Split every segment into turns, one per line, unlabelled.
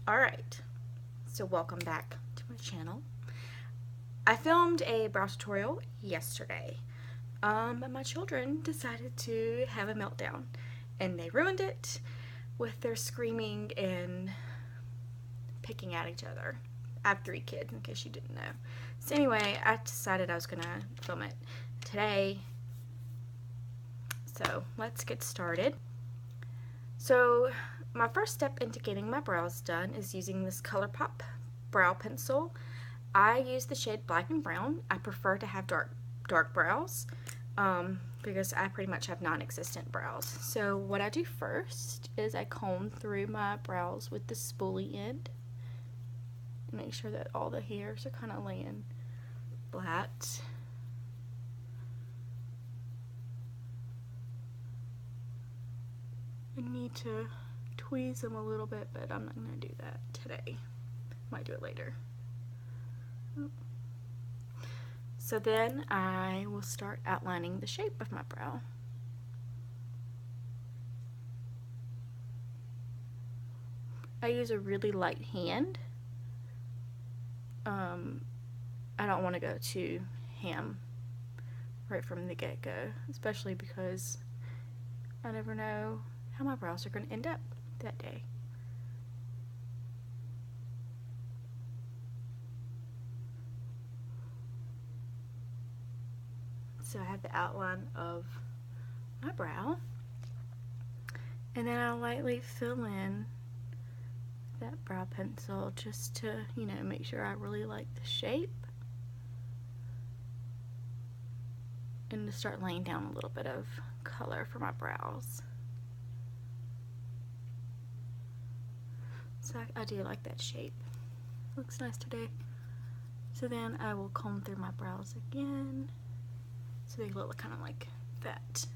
Alright, so welcome back to my channel. I filmed a brow tutorial yesterday, but my children decided to have a meltdown, and they ruined it with their screaming and picking at each other. I have 3 kids, in case you didn't know. So anyway, I decided I was going to film it today, so let's get started. So my first step into getting my brows done is using this ColourPop brow pencil. I use the shade Black and Brown. I prefer to have dark brows because I pretty much have non-existent brows. So what I do first is I comb through my brows with the spoolie end. Make sure that all the hairs are kind of laying flat. I need to tweeze them a little bit, but I'm not going to do that today. Might do it later. So then I will start outlining the shape of my brow. I use a really light hand. I don't want to go too ham right from the get-go, especially because I never know how my brows are going to end up that day. So I have the outline of my brow, and then I'll lightly fill in that brow pencil just to, you know, make sure I really like the shape, and to start laying down a little bit of color for my brows. So I do like that shape. Looks nice today. So then I will comb through my brows again so they look kind of like that.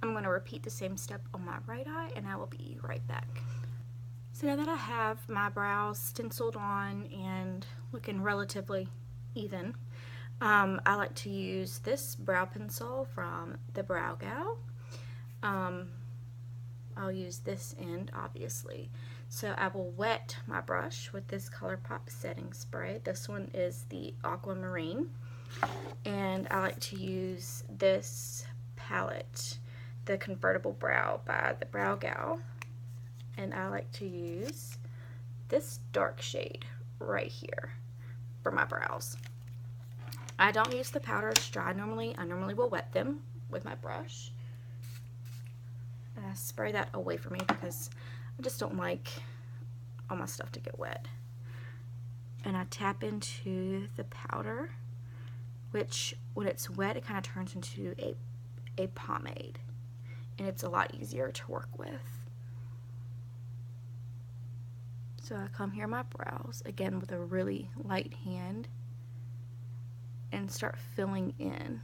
I'm going to repeat the same step on my right eye, and I will be right back. So now that I have my brows stenciled on and looking relatively even, I like to use this brow pencil from the Brow Gal. I'll use this end, obviously. So I will wet my brush with this ColourPop setting spray. This one is the Aquamarine. And I like to use this palette, the Convertible Brow by the Brow Gal. And I like to use this dark shade right here for my brows. I don't use the powders dry normally. I normally will wet them with my brush. And I spray that away from me because I just don't like all my stuff to get wet. And I tap into the powder, which when it's wet it kind of turns into a pomade, and it's a lot easier to work with. So I come here my brows again with a really light hand and start filling in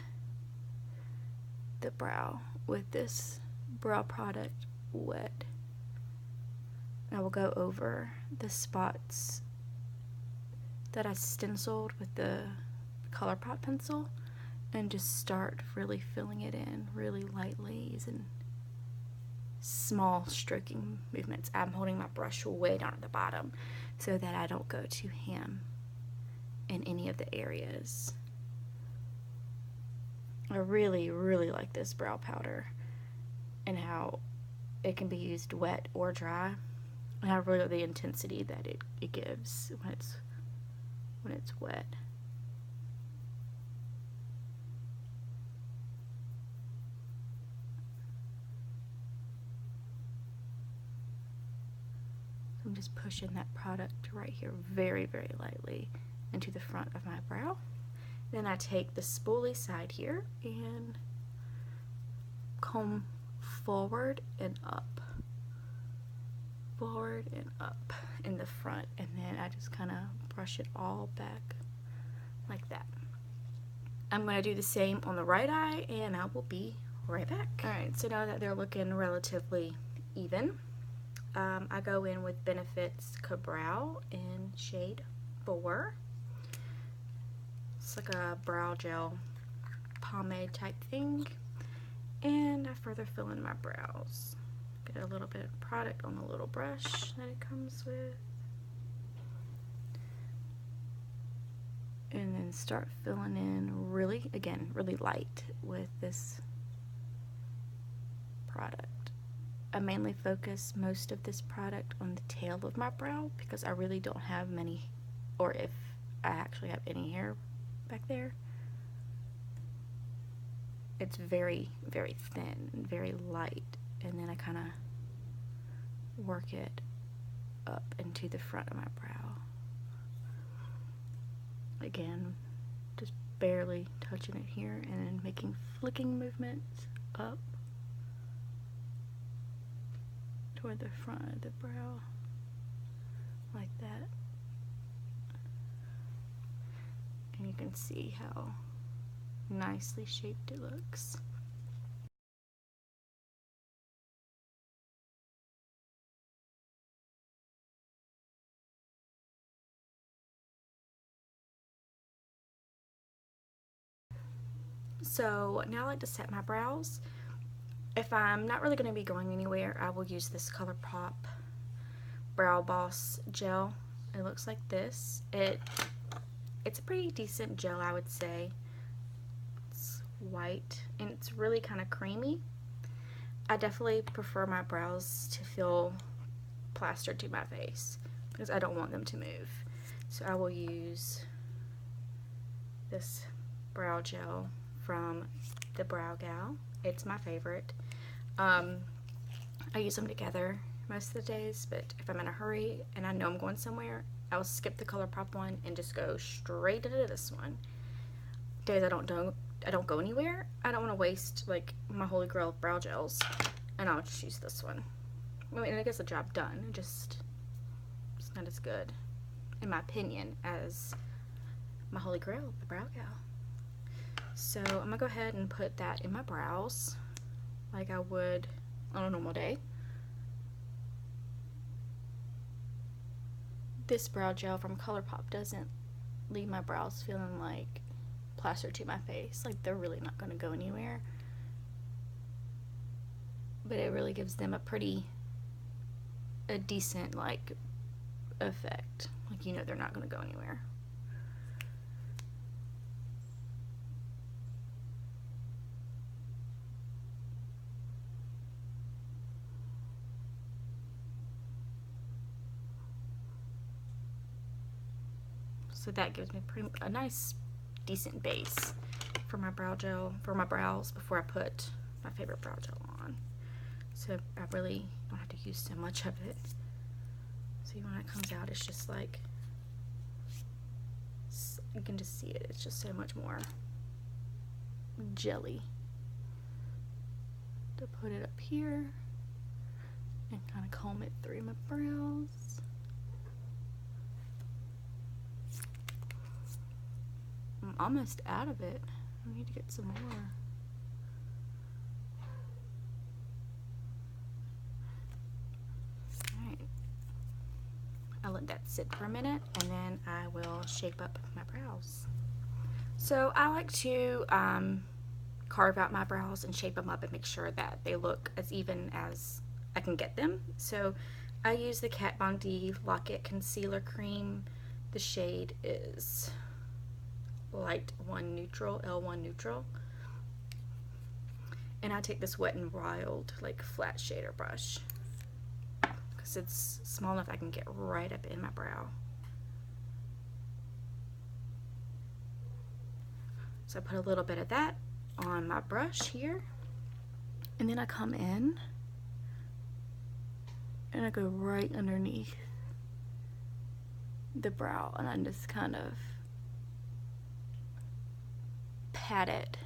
the brow with this brow product wet. And I will go over the spots that I stenciled with the ColourPop pencil and just start really filling it in really lightly using small stroking movements. I'm holding my brush way down at the bottom so that I don't go too ham in any of the areas. I really like this brow powder and how it can be used wet or dry, and I really like the intensity that it gives when it's wet. I'm just pushing that product right here very lightly into the front of my brow. Then I take the spoolie side here and comb forward and up in the front, and then I just kind of brush it all back like that. I'm going to do the same on the right eye, and I will be right back. Alright, so now that they're looking relatively even, I go in with Benefit's Brow in shade 4. It's like a brow gel pomade type thing, and I further fill in my brows. Get a little bit of product on the little brush that it comes with. And then start filling in really, again, really light with this product. I mainly focus most of this product on the tail of my brow because I really don't have many, or if I actually have any hair back there. It's very, very thin and very light, and then I kind of work it up into the front of my brow. Again, just barely touching it here and then making flicking movements up toward the front of the brow, like that. And you can see how nicely shaped it looks. So now I like to set my brows. If I'm not really going to be going anywhere, I will use this ColourPop Brow Boss gel. It looks like this. It's a pretty decent gel, I would say. It's white and it's really kind of creamy. I definitely prefer my brows to feel plastered to my face because I don't want them to move. So I will use this brow gel from the Brow Gal. It's my favorite. I use them together most of the days, but if I'm in a hurry and I know I'm going somewhere, I will skip the ColourPop one and just go straight into this one. Days I don't go anywhere, I don't want to waste like my holy grail of brow gels, and I'll just use this one. I mean, it gets the job done. It's not as good, in my opinion, as my holy grail, the Brow Gal. So I'm gonna go ahead and put that in my brows like I would on a normal day. This brow gel from ColourPop doesn't leave my brows feeling like plaster to my face, like they're really not going to go anywhere, but it really gives them a decent like effect, like you know they're not going to go anywhere. So that gives me a nice decent base for my brow gel, for my brows, before I put my favorite brow gel on. So I really don't have to use so much of it. See, when it comes out, it's just like, you can just see it, it's just so much more jelly. To put it up here and kind of comb it through my brows. I'm almost out of it. I need to get some more. Alright. I'll let that sit for a minute and then I will shape up my brows. So I like to carve out my brows and shape them up and make sure that they look as even as I can get them. So I use the Kat Von D Lock-It Concealer Cream. The shade is Light 1 Neutral, L1 Neutral. And I take this Wet n Wild like flat shader brush because it's small enough I can get right up in my brow. So I put a little bit of that on my brush here, and then I come in and I go right underneath the brow and I just kind of pat it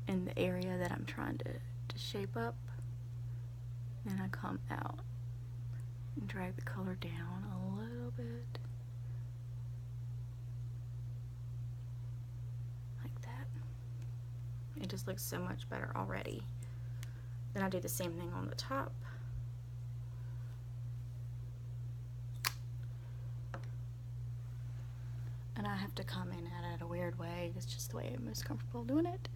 in the area that I'm trying to shape up. Then I come out and drag the color down a little bit. Like that. It just looks so much better already. Then I do the same thing on the top. And I have to come in at it a weird way. It's just the way I'm most comfortable doing it.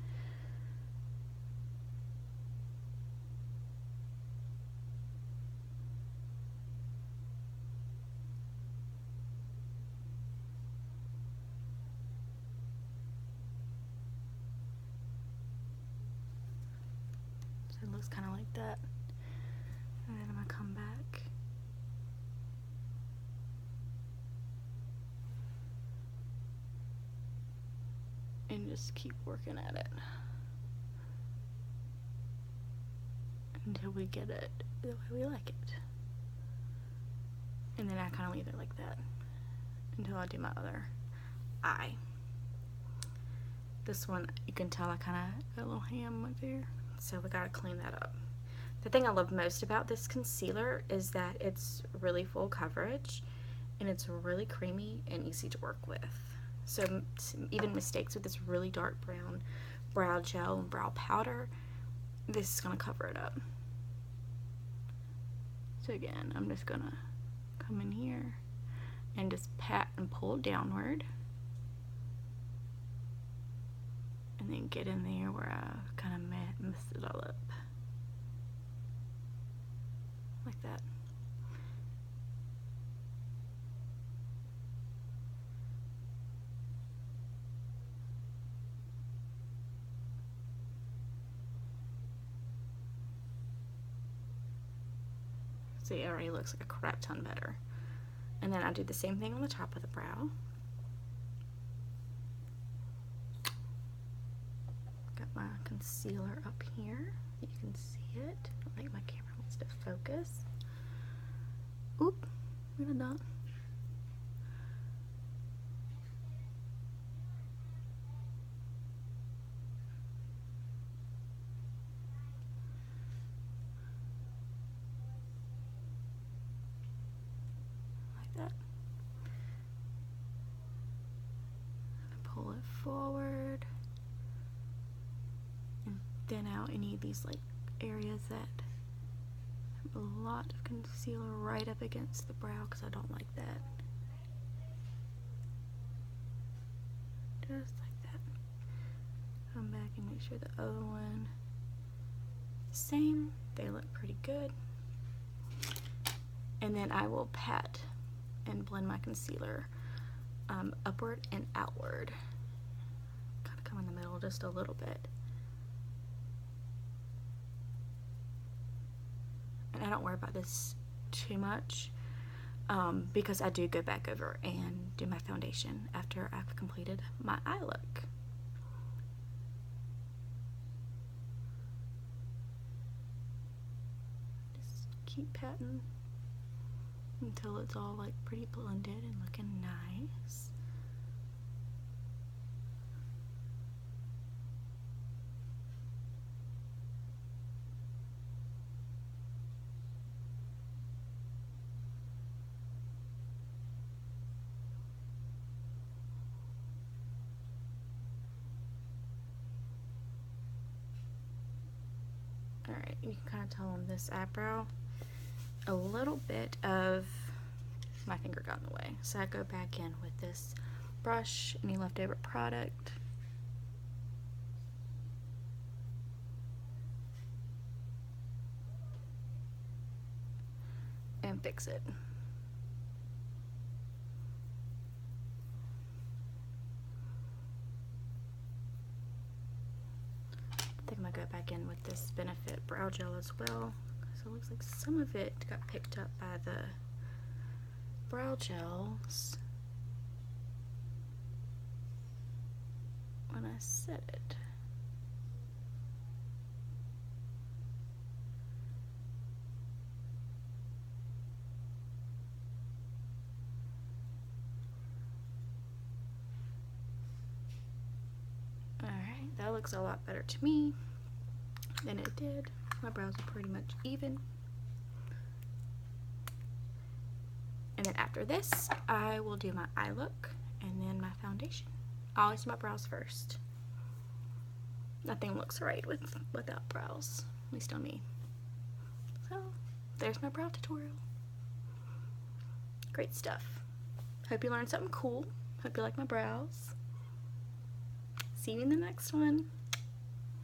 So it looks kind of like that. And then I'm going to come back. And just keep working at it until we get it the way we like it. And then I kind of leave it like that until I do my other eye. This one, you can tell I kind of got a little ham right there, so we gotta clean that up. The thing I love most about this concealer is that it's really full coverage and it's really creamy and easy to work with. So even mistakes with this really dark brown brow gel and brow powder, this is gonna cover it up. So again, I'm just gonna come in here and just pat and pull downward. And then get in there where I kind of messed it all up. Like that. See, it already looks like a crap ton better. And then I do the same thing on the top of the brow. Got my concealer up here. You can see it. I don't think my camera wants to focus. Oop, what did that? That. Pull it forward and thin out any of these like areas that have a lot of concealer right up against the brow, because I don't like that. Just like that. Come back and make sure the other one is the same. They look pretty good. And then I will pat and blend my concealer upward and outward. Kind of come in the middle just a little bit. And I don't worry about this too much because I do go back over and do my foundation after I've completed my eye look. Just keep patting until it's all like pretty blended and looking nice. Alright, you can kind of tell on this eyebrow a little bit of my finger got in the way, so I go back in with this brush, any leftover product, and fix it. I think I'm gonna go back in with this Benefit brow gel as well, because it looks like some of it got picked up by the brow gels when I set it. Alright, that looks a lot better to me than it did. My brows are pretty much even. And then after this, I will do my eye look and then my foundation. I always do my brows first. Nothing looks right without brows, at least on me. So, there's my brow tutorial. Great stuff. Hope you learned something cool. Hope you like my brows. See you in the next one.